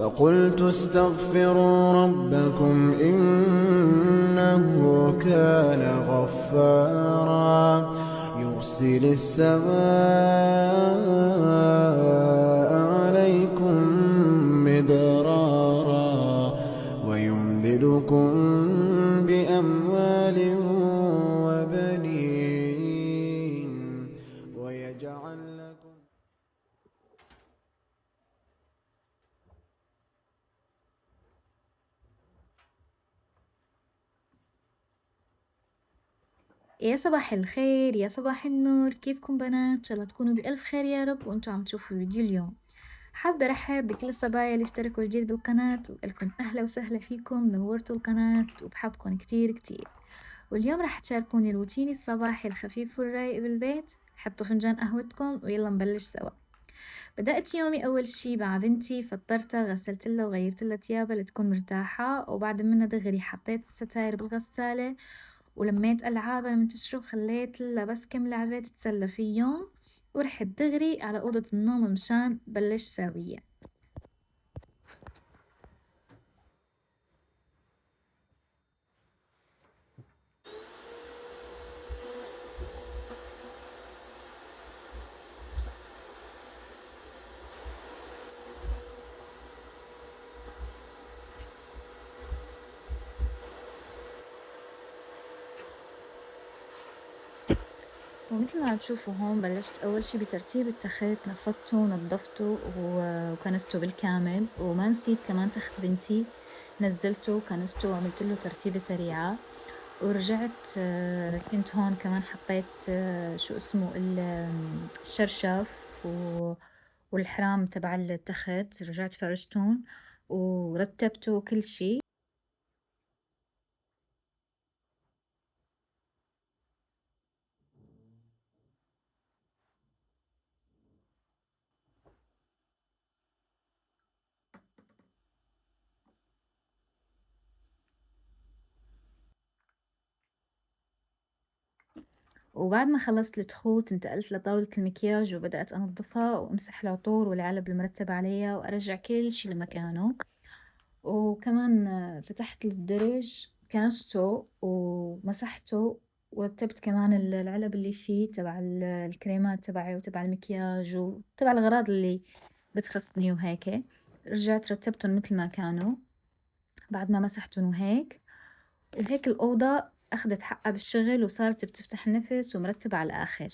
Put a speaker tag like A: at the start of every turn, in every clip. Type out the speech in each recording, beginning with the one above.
A: فقلت استغفروا ربكم إنه كان غفارا يرسل السماء عليكم مدرارا ويمددكم بأموال وبنين ويجعل لكم.
B: يا صباح الخير، يا صباح النور، كيفكم بنات؟ إن شاء الله تكونوا بألف خير يا رب وانتوا عم تشوفوا فيديو اليوم. حابة أرحب بكل الصبايا اللي اشتركوا جديد بالقناة وقلكم أهلا وسهلا فيكم، نورتوا القناة وبحبكم كتير كتير. واليوم راح تشاركوني روتيني الصباحي الخفيف والرايق بالبيت. حطوا فنجان قهوتكم ويلا نبلش سوا. بدأت يومي أول شي مع بنتي، فطرتها غسلتلها وغيرتلها تيابها لتكون مرتاحة، وبعد منها دغري حطيت الستاير بالغسالة ولميت ألعابها المنتشرة وخليتلها بس كم لعبة تتسلى فيهم، ورحت دغري على أوضة النوم مشان بلش ساوية. ومثل ما عم تشوفوا هون بلشت أول شي بترتيب التخت، نفضته ونضفته وكنسته بالكامل، وما نسيت كمان تخت بنتي نزلته وكنسته وعملتله ترتيبة سريعة. ورجعت كنت هون كمان حطيت شو اسمه الشرشف والحرام تبع التخت، رجعت فرشتهم ورتبته كل شي. وبعد ما خلصت التخوت انتقلت لطاولة المكياج وبدأت أنظفها وأمسح العطور والعلب المرتبة عليها وأرجع كل شي لمكانه. وكمان فتحت الدرج كنسته ومسحته، ورتبت كمان العلب اللي فيه تبع الكريمات تبعي وتبع المكياج وتبع الأغراض اللي بتخصني وهيك. رجعت رتبتهم مثل ما كانوا بعد ما مسحتهم، وهيك الأوضة أخدت حقها بالشغل وصارت بتفتح نفس ومرتبة على الآخر.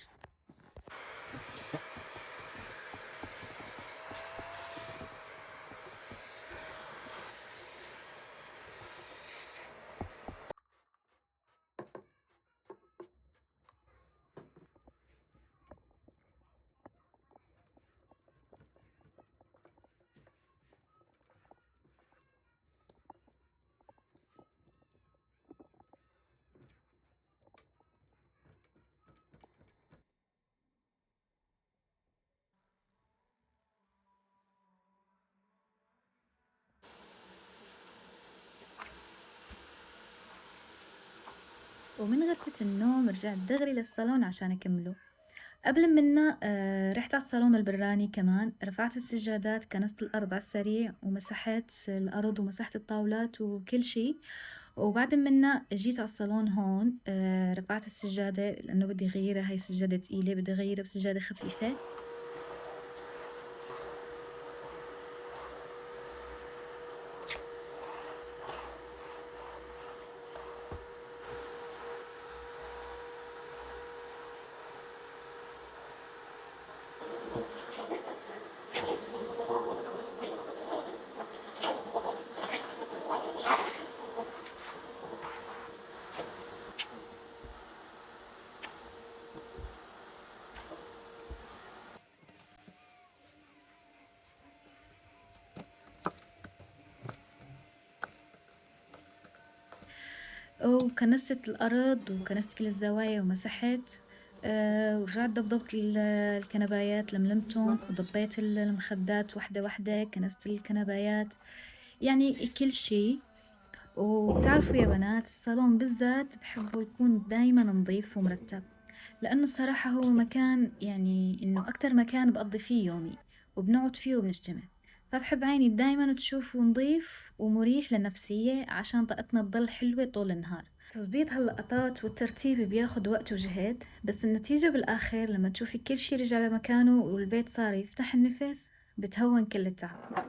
B: ومن غرفة النوم رجعت دغري للصالون عشان أكمله. قبل منا رحت على الصالون البراني، كمان رفعت السجادات، كنست الأرض على السريع ومسحت الأرض ومسحت الطاولات وكل شي. وبعد منا جيت على الصالون هون، رفعت السجادة لأنه بدي أغيرها، هاي سجادة تقيلة بدي أغيرها بسجادة خفيفة. وكنست الأرض وكنست كل الزوايا ومسحت. ورجعت ضبضبت الكنبايات، لملمتهم وضبيت المخدات وحدة وحدة، كنست الكنبايات، يعني كل شي. وبتعرفوا يا بنات الصالون بالذات بحبه يكون دايما نظيف ومرتب، لأنه الصراحة هو مكان، يعني إنه أكتر مكان بقضي فيه يومي وبنقعد فيه وبنجتمع. فبحب عيني دايما تشوفه نظيف ومريح للنفسية عشان طاقتنا تضل حلوة طول النهار. تظبيط هاللقطات والترتيب بياخد وقت وجهد، بس النتيجة بالآخر لما تشوفي كل شي رجع لمكانه والبيت صار يفتح النفس بتهون كل التعب.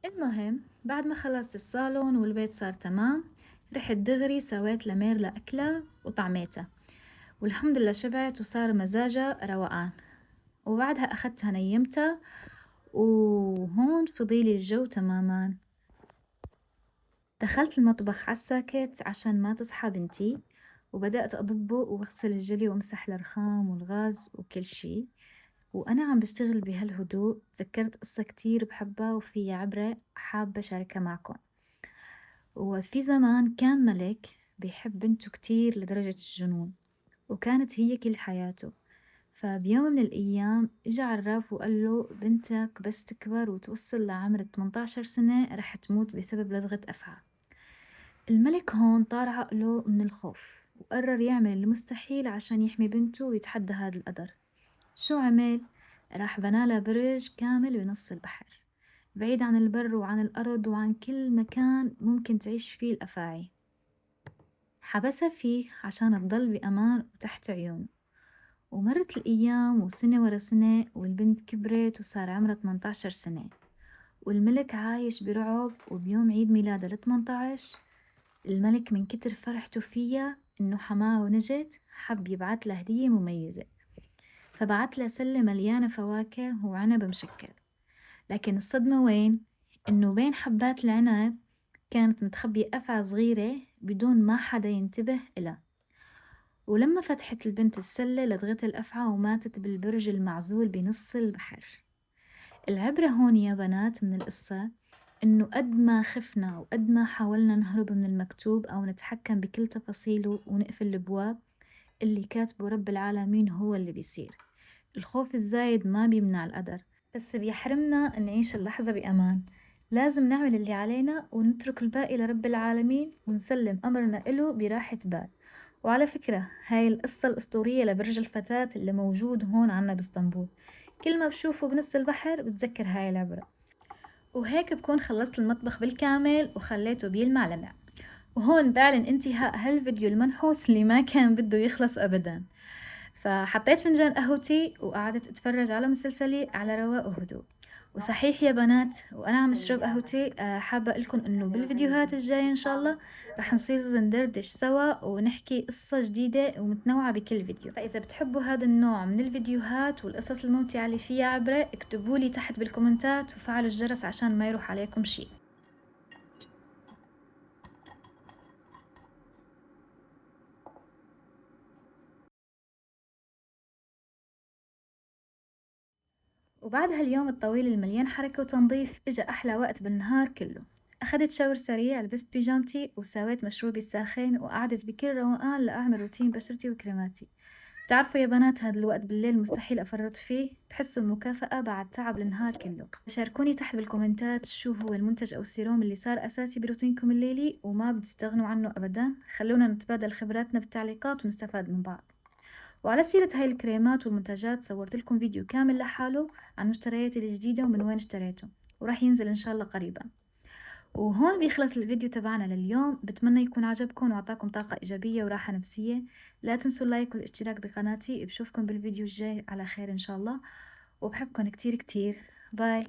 B: المهم بعد ما خلصت الصالون والبيت صار تمام، رحت دغري سويت لمير لأكلة وطعميتها، والحمد لله شبعت وصار مزاجها روقان. وبعدها أخدتها نيمتها، وهون فضيلي الجو تماما. دخلت المطبخ عالساكت عشان ما تصحى بنتي، وبدأت أضبه وأغسل الجلي وأمسح الرخام والغاز وكل شي. وأنا عم بشتغل بهالهدوء تذكرت قصة كتير بحبها وفيها عبرة حابة أشاركها معكم. وفي زمان كان ملك بيحب بنته كتير لدرجة الجنون، وكانت هي كل حياته. فبيوم من الأيام إجا عراف وقال له بنتك بس تكبر وتوصل لعمر 18 سنة رح تموت بسبب لدغة أفعى. الملك هون طار عقله من الخوف وقرر يعمل المستحيل عشان يحمي بنته ويتحدى هذا القدر. شو عمل؟ راح بنالها برج كامل بنص البحر، بعيد عن البر وعن الأرض وعن كل مكان ممكن تعيش فيه الأفاعي. حبسها فيه عشان تضل بأمان وتحت عيونه. ومرت الأيام وسنة ورا سنة والبنت كبرت وصار عمرها 18 سنة، والملك عايش برعب. وبيوم عيد ميلادها ال18 الملك من كتر فرحته فيها إنه حماها ونجت حب يبعتلها هدية مميزة، فبعتلها سلة مليانة فواكه وعنب مشكل. لكن الصدمة وين؟ إنه بين حبات العنب كانت متخبية أفعى صغيرة بدون ما حدا ينتبه إلها. ولما فتحت البنت السلة لدغتها الأفعى وماتت بالبرج المعزول بنص البحر. العبرة هون يا بنات من القصة إنه قد ما خفنا وقد ما حاولنا نهرب من المكتوب أو نتحكم بكل تفاصيله ونقفل الأبواب، اللي كاتبه رب العالمين هو اللي بيصير. الخوف الزايد ما بيمنع القدر، بس بيحرمنا نعيش اللحظة بأمان. لازم نعمل اللي علينا ونترك الباقي لرب العالمين ونسلم أمرنا إله براحة بال. وعلى فكرة هاي القصة الأسطورية لبرج الفتاة اللي موجود هون عنا باسطنبول، كل ما بشوفه بنص البحر بتذكر هاي العبرة. وهيك بكون خلصت المطبخ بالكامل وخليته بيلمع لمع. وهون بعلن انتهاء هالفيديو المنحوس اللي ما كان بده يخلص أبدا. فحطيت فنجان قهوتي وقعدت اتفرج على مسلسلي على رواق وهدوء. وصحيح يا بنات وانا عم اشرب قهوتي حابة لكم انه بالفيديوهات الجاية ان شاء الله رح نصير ندردش سوا ونحكي قصة جديدة ومتنوعة بكل فيديو. فاذا بتحبوا هذا النوع من الفيديوهات والقصص الممتعة اللي فيها عبرة اكتبوا لي تحت بالكومنتات وفعلوا الجرس عشان ما يروح عليكم شيء. وبعد هاليوم الطويل المليان حركة وتنظيف إجا أحلى وقت بالنهار كله، أخدت شاور سريع، لبست بيجامتي وسويت مشروبي الساخن وقعدت بكل روقان لأعمل روتين بشرتي وكريماتي. بتعرفوا يا بنات هاد الوقت بالليل مستحيل أفرط فيه، بحسه المكافأة بعد تعب النهار كله. شاركوني تحت بالكومنتات شو هو المنتج أو السيروم اللي صار أساسي بروتينكم الليلي وما بتستغنوا عنه أبدا. خلونا نتبادل خبراتنا بالتعليقات ونستفاد من بعض. وعلى سيرة هاي الكريمات والمنتجات صورت لكم فيديو كامل لحاله عن مشترياتي الجديدة ومن وين اشتريته، وراح ينزل إن شاء الله قريبا. وهون بيخلص الفيديو تبعنا لليوم، بتمنى يكون عجبكم وعطاكم طاقة إيجابية وراحة نفسية. لا تنسوا اللايك والاشتراك بقناتي. بشوفكم بالفيديو الجاي على خير إن شاء الله، وبحبكم كتير كتير. باي.